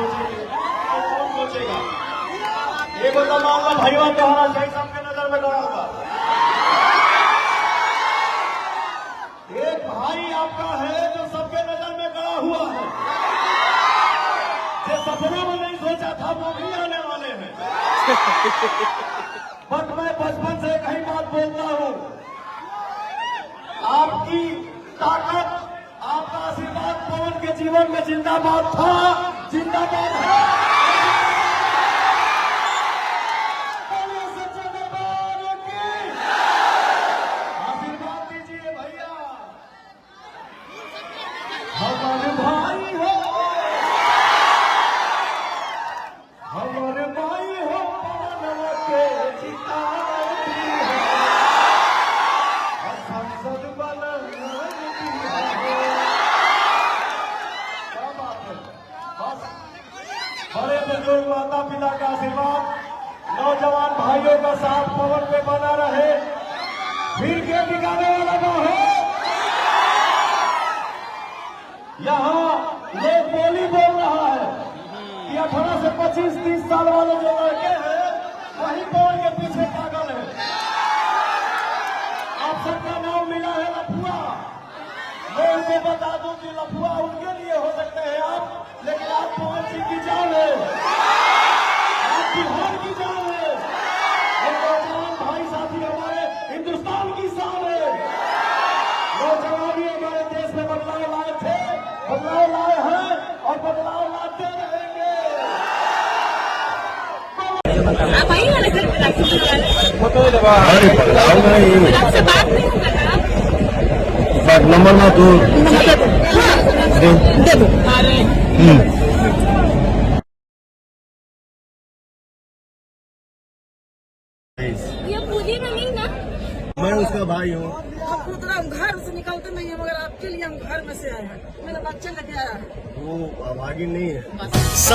कौन सोचेगा? ये बता मामला भाईवान तुम्हारा सही सबके नजर में गड़ा होगा। एक भाई आपका है जो सबके नजर में गड़ा हुआ है, जो सपनों में नहीं सोचा था वो भी आने वाले हैं। बट मैं बचपन से कहीं बात बोलता हूँ, आपकी ताकत, आपका आशीर्वाद पवन के जीवन में जिंदाबाद था, जिंदाबाद है। आशीर्वाद दीजिए भैया, हमारे भाई हो, हमारे भाई हो, पवन के जीता संसद बना। बड़े बुजुर्ग माता पिता का आशीर्वाद, नौजवान भाइयों का साथ पवन पे बना रहे। फिर के दिखाने वाला वो है। यहाँ लोग बोली बोल रहा है कि 18 से 25-30 साल वाले जो लड़के हैं वही पवन के पीछे पागल है। आप सबका नाम मिला है लफुआ। मैं उनको बता दूं कि लफुआ उनके लिए हो सकते हैं आप, लेकिन आप पवन सिंह की जान है, आप बिहार की जान है, और नौजवान भाई साथी हमारे हिंदुस्तान की शान है। नौजवानी हमारे देश में बदलाव लाए थे, बदलाव लाए हैं और बदलाव लाते रहेंगे। आप आइए ना घर पे आपसे बात नहीं होगा नंबर ना तो दे दो। ये पूजी में नहीं ना, मैं उसका भाई हूँ। आप हम घर से निकलते नहीं है, मगर आपके लिए हम घर में से आए हैं। मेरा बच्चा लेके आया है। वो भागी नहीं है।